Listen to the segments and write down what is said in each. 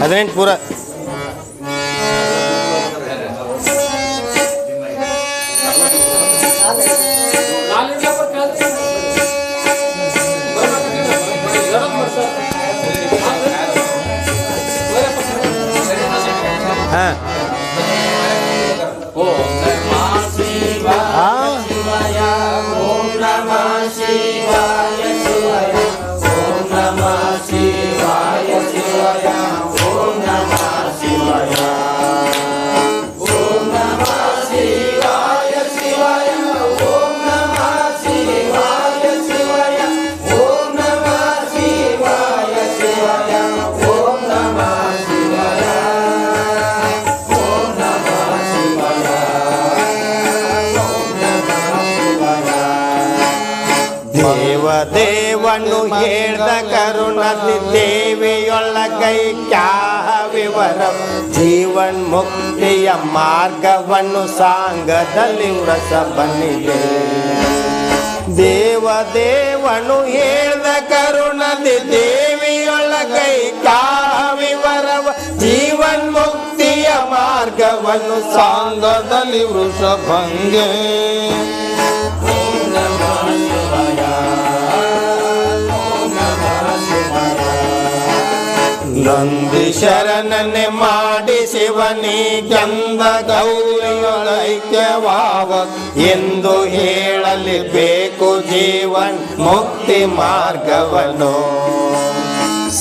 18 ಪೂರ ಹಾಂ ದೇವನು ಹೇಳ್ದ ಕರುಣದಿ ದೇವಿಯೊಳಗೈ ಕ್ಯಾಹ ವಿವರ ಜೀವನ್ ಮುಕ್ತಿಯ ಮಾರ್ಗವನ್ನು ಸಾಂಗದಲ್ಲಿ ವ್ರತ ಬಂದಿದೆ. ದೇವನು ಹೇಳ್ದ ಕರುಣದಿ ದೇವಿಯೊಳಗೈ ಕ್ಯಾಹ ವಿವರವ ಜೀವನ್ ಮುಕ್ತಿಯ ಮಾರ್ಗವನ್ನು ಸಾಂಗದಲ್ಲಿ ವೃಷಭಂಗೆ. ನಂದಿ ಶರಣನೆ ಮಾಡಿ ಶಿವನಿಗೆಂದ ಗೌರಿಯೊಳೈಕ್ಯವಾವ ಎಂದು ಹೇಳಲಿ ಬೇಕು ಜೀವನ್ ಮುಕ್ತಿ ಮಾರ್ಗವನ್ನು.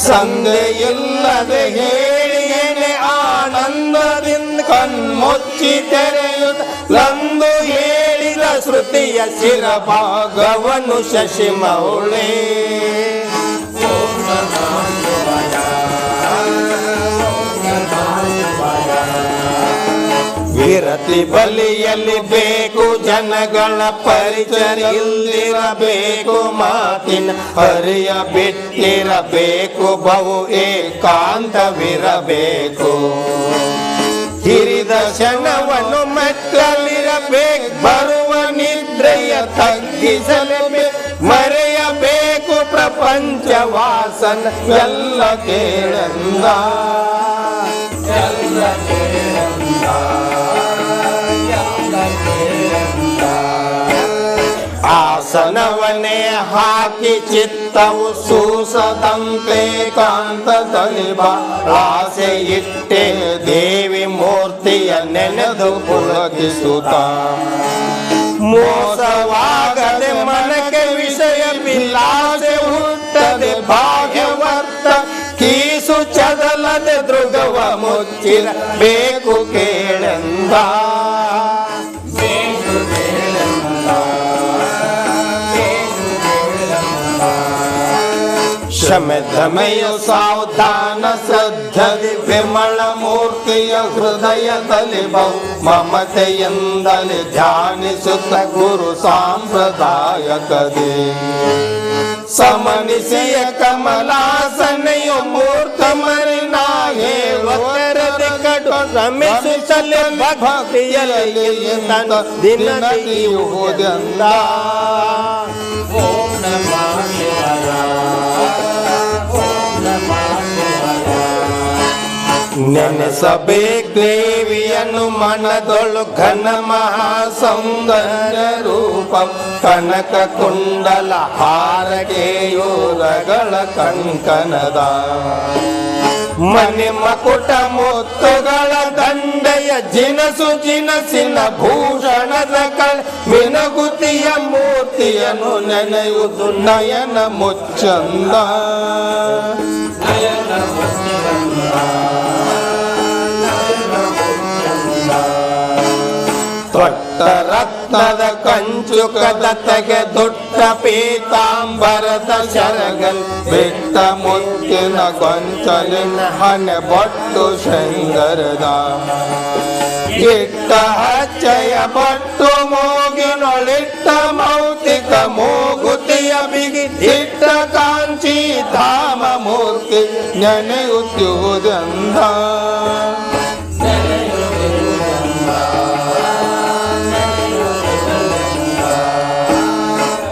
ಸಂದೆ ಇಲ್ಲದೆ ಹೇಳಿಯೇನೆ ಆನಂದದಿಂದ ಕಣ್ಮುಚ್ಚಿ ತೆರೆಯುತ್ತಂದು ಹೇಳಿದ ಶ್ರುತಿಯ ಶಿರಭಾಗವನ್ನು ಶಶಿಮೌಳಿ. ವಿರತಿ ಬಲಿಯಲ್ಲಿ ಬೇಕು ಜನಗಳ ಪರಿಚಯ ಇಲ್ಲಿರಬೇಕು ಮಾತಿನ ಹರಿಯ ಬಿಟ್ಟಿರಬೇಕು ಬಹು ಏಕಾಂತವಿರಬೇಕು. ಹಿರಿದ ಕ್ಷಣವನ್ನು ಮೆಟ್ಟಲಿರಬೇಕು ಬರುವ ನಿದ್ರೆಯ ತಗ್ಗಿಸಲೇಬೇಕು ಮರೆಯಬೇಕು ಪ್ರಪಂಚ ವಾಸನ ಎಲ್ಲ ಕೇಳಂದ. ಆಸನವನ್ನೇ ಹಾಕಿ ಚಿತ್ತವು ಸೂಸದಂತೆ ಕಾಂತದಲ್ಲಿ ಆಸೆ ಇಟ್ಟೆ ದೇವಿ ಮೂರ್ತಿಯ ನೆನೆದು ಪುಳಕಿಸುತ್ತ. ಮೋಸವಾಗದೆ ಮನಕ್ಕೆ ವಿಷಯ ವಿಲಾಸೆ ಹುಟ್ಟದೆ ಭಾಗ್ಯವರ್ತ ಕೀಸು ಚದಲದೆ ದೃಗವ ಮುಚ್ಚಿರ ಬೇಕು ಕೇಳೆಂದ. ಶಮದಮಯ ಸಾವಧಾನ ಶ್ರದ್ಧದಿ ವಿಮಳ ಮೂರ್ತಿಯ ಹೃದಯದಲ್ಲಿ ಬಹು ಮಮತೆಯಿಂದಲೇ ಧ್ಯಾನಿಸುತ್ತ ಗುರು ಸಾಂಪ್ರದಾಯಕದೇ. ಸಮನಿಸಿಯ ಕಮಲಾಸನೆಯು ಮೂರ್ತ ಮರಿನಾ ಹೇಳುತ್ತದೆ ಕಡು ರಮಿಸುತ್ತಲೇ ಭಕ್ತಿಯಲ್ಲಿ ದಿನದಿಯುವುದೆಂದ. ನೆನೆಸಬೇಕೇವಿಯನ್ನು ಮನದೊಳು ಘನ ಮಹಾಸೌಂದರ್ಯ ರೂಪ ಕನಕ ಕುಂಡಲ ಹಾರಕೆಯೂರಗಳ ಕಂಕನದ ಮನೆ ಮಕುಟ ಮುತ್ತುಗಳ ದಂಡೆಯ ಜಿನಸು ಜಿನಸಿನ ಭೂಷಣದ ಮಿನಗುತಿಯ ಮೂರ್ತಿಯನ್ನು ನೆನೆಯುವುದು ನಯನ ಮುಚ್ಚಂದ. ತೊಟ್ಟ ರತ್ನದ ಕಂಚುಕದ ತೆಗೆ ದೊಡ್ಡ ಪೀತಾಂಬರದ ಶರಗಲ್ ಬಿಟ್ಟ ಮುತ್ತಿನ ಗೊಂಚಲಿನ ಹಣೆ ಬೊಟ್ಟು ಶೃಂಗರದ ಇಟ್ಟ ಹಚ್ಚಯ ಬಟ್ಟು ಮೂಗಿನೊಳಿಟ್ಟ ಮೌತಿಕ ಮೂಗುತಿಯ ಬಿಗಿ ಇಟ್ಟ ಕಾಂಚಿ ಧಾಮ ಮೂರ್ತಿ ನೆನೆಯುತ್ತಿರುವುದೆಂದ.